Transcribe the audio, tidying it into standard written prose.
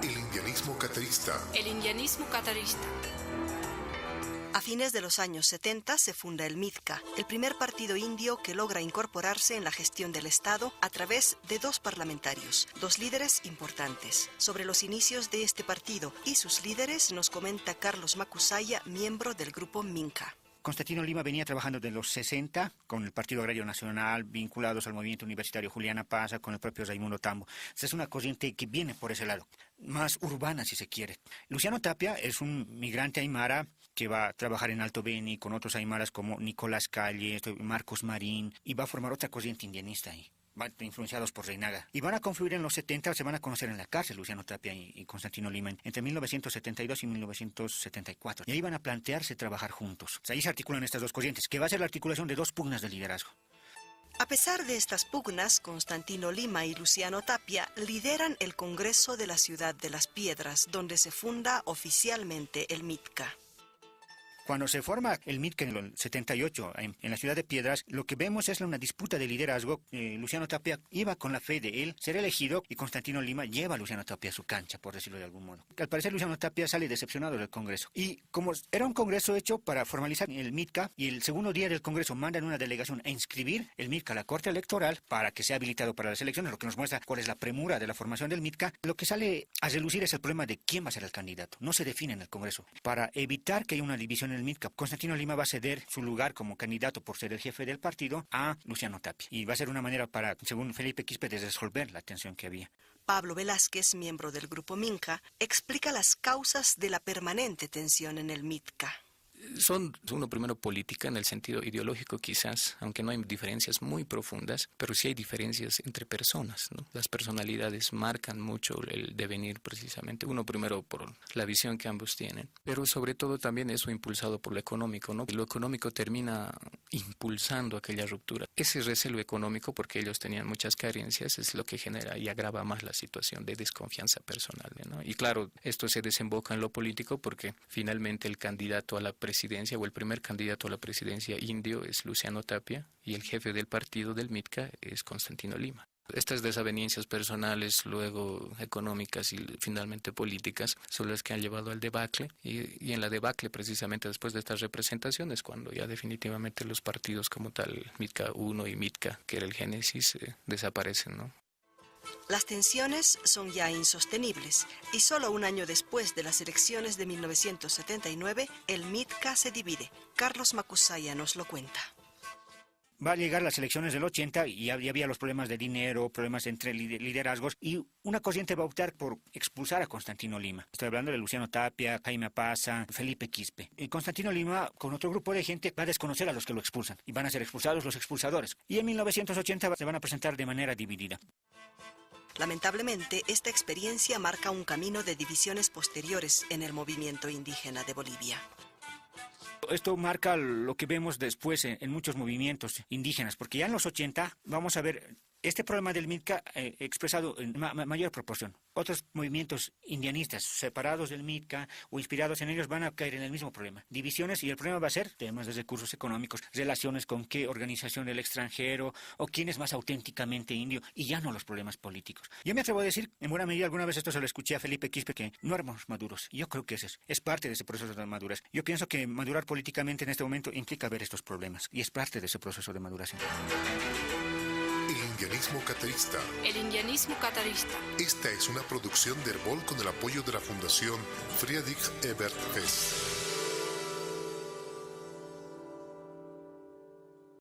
El indianismo catarista. El indianismo catarista. A fines de los años 70 se funda el MITCA, el primer partido indio que logra incorporarse en la gestión del Estado a través de dos parlamentarios, dos líderes importantes. Sobre los inicios de este partido y sus líderes nos comenta Carlos Macusaya, miembro del grupo Minca. Constantino Lima venía trabajando desde los 60 con el Partido Agrario Nacional, vinculados al movimiento universitario Juliana Paza, con el propio Raimundo Tambo. Es una corriente que viene por ese lado, más urbana si se quiere. Luciano Tapia es un migrante aymara que va a trabajar en Alto Beni con otros aymaras como Nicolás Calle, Marcos Marín, y va a formar otra corriente indianista ahí. Van influenciados por Reinaga. Y van a confluir en los 70, se van a conocer en la cárcel Luciano Tapia y Constantino Lima entre 1972 y 1974. Y ahí van a plantearse trabajar juntos. Ahí se articulan estas dos corrientes, que va a ser la articulación de dos pugnas de liderazgo. A pesar de estas pugnas, Constantino Lima y Luciano Tapia lideran el Congreso de la Ciudad de las Piedras, donde se funda oficialmente el MITCA. Cuando se forma el MITCA en el 78 en la ciudad de Piedras, lo que vemos es una disputa de liderazgo. Luciano Tapia iba con la fe de él ser elegido y Constantino Lima lleva a Luciano Tapia a su cancha, por decirlo de algún modo. Al parecer Luciano Tapia sale decepcionado del Congreso. Y como era un Congreso hecho para formalizar el MITCA, y el segundo día del Congreso mandan una delegación a inscribir el MITCA a la Corte Electoral para que sea habilitado para las elecciones, lo que nos muestra cuál es la premura de la formación del MITCA, lo que sale a relucir es el problema de quién va a ser el candidato. No se define en el Congreso. Para evitar que haya una división en el MITCA, Constantino Lima va a ceder su lugar como candidato por ser el jefe del partido a Luciano Tapia. Y va a ser una manera para, según Felipe Quispe, de resolver la tensión que había. Pablo Velázquez, miembro del grupo Minca, explica las causas de la permanente tensión en el MITCA. Son, uno primero, política en el sentido ideológico quizás, aunque no hay diferencias muy profundas, pero sí hay diferencias entre personas, ¿no? Las personalidades marcan mucho el devenir precisamente, uno primero por la visión que ambos tienen, pero sobre todo también eso impulsado por lo económico, ¿no? Lo económico termina impulsando aquella ruptura. Ese recelo económico, porque ellos tenían muchas carencias, es lo que genera y agrava más la situación de desconfianza personal, ¿no? Y claro, esto se desemboca en lo político porque finalmente el candidato a la presidencia o el primer candidato a la presidencia indio es Luciano Tapia y el jefe del partido del MITCA es Constantino Lima. Estas desavenencias personales, luego económicas y finalmente políticas, son las que han llevado al debacle y en la debacle precisamente después de estas representaciones, cuando ya definitivamente los partidos como tal, MITCA 1 y MITCA, que era el génesis, desaparecen, ¿no? Las tensiones son ya insostenibles y solo un año después de las elecciones de 1979, el MITCA se divide. Carlos Macusaya nos lo cuenta. Va a llegar las elecciones del 80 y había los problemas de dinero, problemas entre liderazgos, y una corriente va a optar por expulsar a Constantino Lima. Estoy hablando de Luciano Tapia, Jaime Paza, Felipe Quispe. Y Constantino Lima, con otro grupo de gente, va a desconocer a los que lo expulsan y van a ser expulsados los expulsadores. Y en 1980 se van a presentar de manera dividida. Lamentablemente, esta experiencia marca un camino de divisiones posteriores en el movimiento indígena de Bolivia. Esto marca lo que vemos después en muchos movimientos indígenas, porque ya en los 80 vamos a ver este problema del MITCA expresado en mayor proporción. Otros movimientos indianistas separados del MITCA o inspirados en ellos van a caer en el mismo problema. Divisiones, y el problema va a ser temas de recursos económicos, relaciones con qué organización del extranjero o quién es más auténticamente indio, y ya no los problemas políticos. Yo me atrevo a decir, en buena medida, alguna vez esto se lo escuché a Felipe Quispe, que no éramos maduros. Y yo creo que es parte de ese proceso de madurez. Yo pienso que madurar políticamente en este momento implica ver estos problemas y es parte de ese proceso de maduración. El indianismo catarista. El indianismo catarista. Esta es una producción de Herbol con el apoyo de la Fundación Friedrich Ebert Fest.